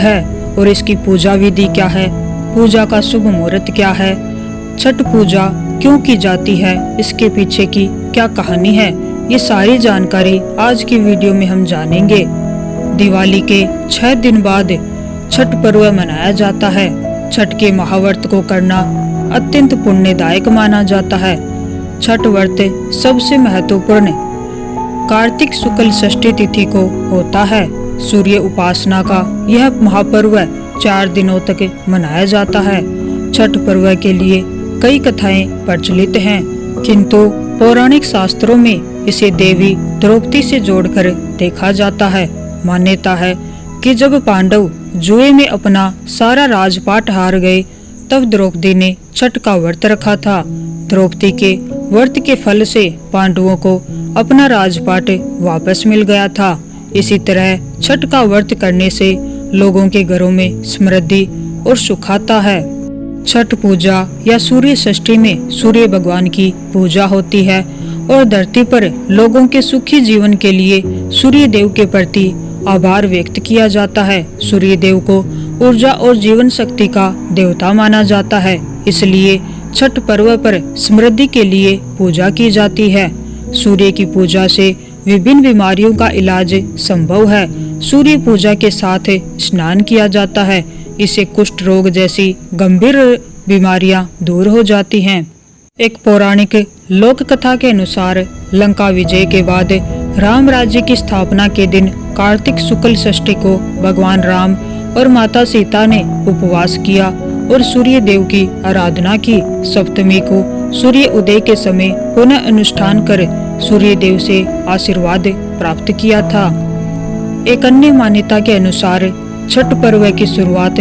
है और इसकी पूजा विधि क्या है, पूजा का शुभ मुहूर्त क्या है, छठ पूजा क्यों की जाती है, इसके पीछे की क्या कहानी है, ये सारी जानकारी आज की वीडियो में हम जानेंगे। दिवाली के 6 दिन बाद छठ पर्व मनाया जाता है। छठ के महाव्रत को करना अत्यंत पुण्यदायक माना जाता है। छठ व्रत सबसे महत्वपूर्ण कार्तिक शुक्ल षष्ठी तिथि को होता है। सूर्य उपासना का यह महापर्व 4 दिनों तक मनाया जाता है। छठ पर्व के लिए कई कथाएं प्रचलित हैं, किंतु पौराणिक शास्त्रों में इसे देवी द्रौपदी से जोड़कर देखा जाता है। मान्यता है कि जब पांडव जुए में अपना सारा राजपाट हार गए, तब द्रौपदी ने छठ का व्रत रखा था। द्रौपदी के व्रत के फल से पांडवों को अपना राजपाट वापस मिल गया था। इसी तरह छठ का व्रत करने से लोगों के घरों में समृद्धि और सुख आता है। छठ पूजा या सूर्य षष्ठी में सूर्य भगवान की पूजा होती है और धरती पर लोगों के सुखी जीवन के लिए सूर्य देव के प्रति आभार व्यक्त किया जाता है। सूर्य देव को ऊर्जा और जीवन शक्ति का देवता माना जाता है, इसलिए छठ पर्व पर समृद्धि के लिए पूजा की जाती है। सूर्य की पूजा से विभिन्न बीमारियों का इलाज संभव है। सूर्य पूजा के साथ स्नान किया जाता है, इससे कुष्ठ रोग जैसी गंभीर बीमारियां दूर हो जाती हैं। एक पौराणिक लोक कथा के अनुसार लंका विजय के बाद राम राज्य की स्थापना के दिन कार्तिक शुक्ल षष्ठी को भगवान राम और माता सीता ने उपवास किया और सूर्य देव की आराधना की। सप्तमी को सूर्य उदय के समय पुनः अनुष्ठान कर सूर्य देव से आशीर्वाद प्राप्त किया था। एक अन्य मान्यता के अनुसार छठ पर्व की शुरुआत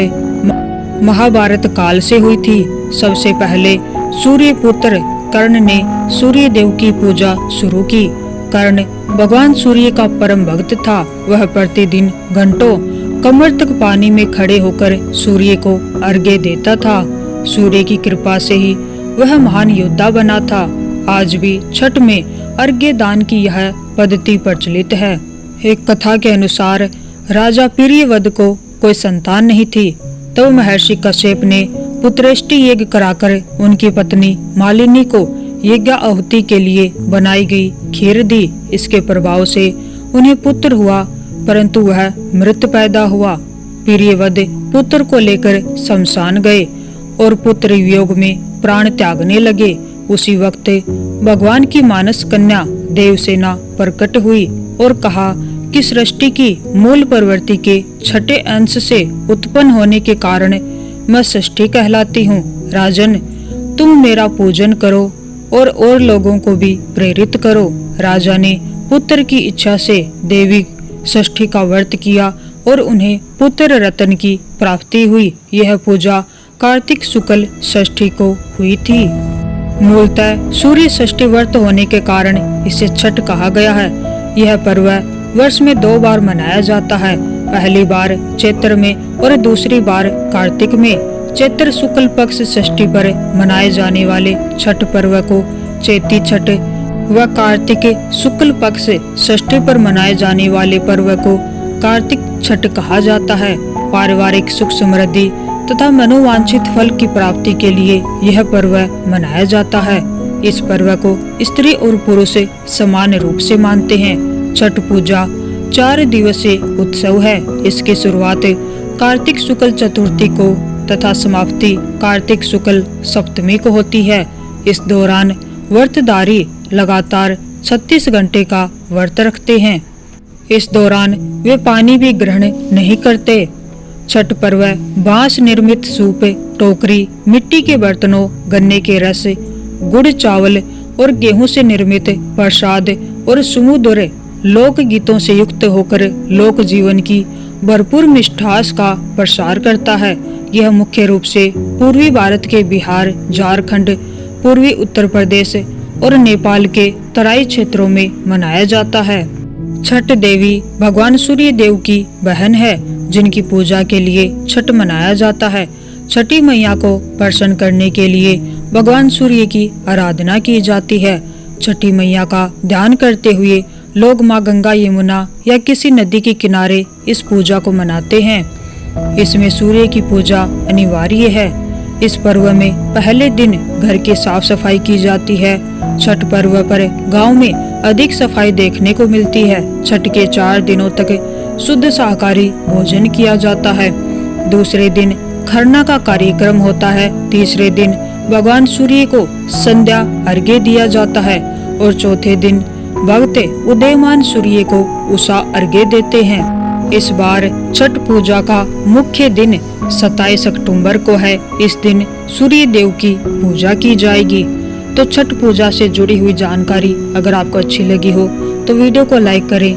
महाभारत काल से हुई थी। सबसे पहले सूर्य पुत्र कर्ण ने सूर्य देव की पूजा शुरू की। कर्ण भगवान सूर्य का परम भक्त था। वह प्रतिदिन घंटों कमर तक पानी में खड़े होकर सूर्य को अर्घ्य देता था। सूर्य की कृपा से ही वह महान योद्धा बना था। आज भी छठ में अर्घ्य दान की यह पद्धति प्रचलित है। एक कथा के अनुसार राजा प्रियव्रत को कोई संतान नहीं थी, तब महर्षि कश्यप ने पुत्रेष्टि यज्ञ कराकर उनकी पत्नी मालिनी को यज्ञ आहुति के लिए बनाई गई खीर दी। इसके प्रभाव से उन्हें पुत्र हुआ, परंतु वह मृत पैदा हुआ। प्रियव्रत पुत्र को लेकर शमशान गए और पुत्र वियोग में प्राण त्यागने लगे। उसी वक्त भगवान की मानस कन्या देवसेना प्रकट हुई और कहा कि सृष्टि की मूल प्रवृत्ति के छठे अंश से उत्पन्न होने के कारण मैं षष्ठी कहलाती हूँ। राजन, तुम मेरा पूजन करो और लोगों को भी प्रेरित करो। राजा ने पुत्र की इच्छा से देवी षष्ठी का व्रत किया और उन्हें पुत्र रत्न की प्राप्ति हुई। यह पूजा कार्तिक शुक्ल षष्ठी को हुई थी। मूलतः सूर्य षष्ठी व्रत होने के कारण इसे छठ कहा गया है। यह पर्व वर्ष में 2 बार मनाया जाता है, पहली बार चैत्र में और दूसरी बार कार्तिक में। चैत्र शुक्ल पक्ष षष्ठी पर मनाए जाने वाले छठ पर्व को चैती छठ व कार्तिक शुक्ल पक्ष षष्ठी पर मनाए जाने वाले पर्व को कार्तिक छठ कहा जाता है। पारिवारिक सुख समृद्धि तथा मनोवांछित फल की प्राप्ति के लिए यह पर्व मनाया जाता है। इस पर्व को स्त्री और पुरुष समान रूप से मानते हैं। छठ पूजा 4 दिवसीय उत्सव है। इसकी शुरुआत कार्तिक शुक्ल चतुर्थी को तथा समाप्ति कार्तिक शुक्ल सप्तमी को होती है। इस दौरान व्रतधारी लगातार 36 घंटे का व्रत रखते हैं। इस दौरान वे पानी भी ग्रहण नहीं करते। छठ पर्व बांस निर्मित सूप, टोकरी, मिट्टी के बर्तनों, गन्ने के रस, गुड़, चावल और गेहूं से निर्मित प्रसाद और सुमधुर लोक गीतों से युक्त होकर लोक जीवन की भरपूर मिठास का प्रसार करता है। यह मुख्य रूप से पूर्वी भारत के बिहार, झारखंड, पूर्वी उत्तर प्रदेश और नेपाल के तराई क्षेत्रों में मनाया जाता है। छठ देवी भगवान सूर्य देव की बहन है, जिनकी पूजा के लिए छठ मनाया जाता है। छठी मैया को प्रसन्न करने के लिए भगवान सूर्य की आराधना की जाती है। छठी मैया का ध्यान करते हुए लोग माँ गंगा, यमुना या किसी नदी के किनारे इस पूजा को मनाते हैं। इसमें सूर्य की पूजा अनिवार्य है। इस पर्व में पहले दिन घर की साफ सफाई की जाती है। छठ पर्व पर गांव में अधिक सफाई देखने को मिलती है। छठ के 4 दिनों तक शुद्ध शाकाहारी भोजन किया जाता है। दूसरे दिन खरना का कार्यक्रम होता है। तीसरे दिन भगवान सूर्य को संध्या अर्घ्य दिया जाता है और चौथे दिन भक्त उदयमान सूर्य को उषा अर्घ्य देते हैं। इस बार छठ पूजा का मुख्य दिन 27 अक्टूबर को है। इस दिन सूर्य देव की पूजा की जाएगी। तो छठ पूजा से जुड़ी हुई जानकारी अगर आपको अच्छी लगी हो तो वीडियो को लाइक करें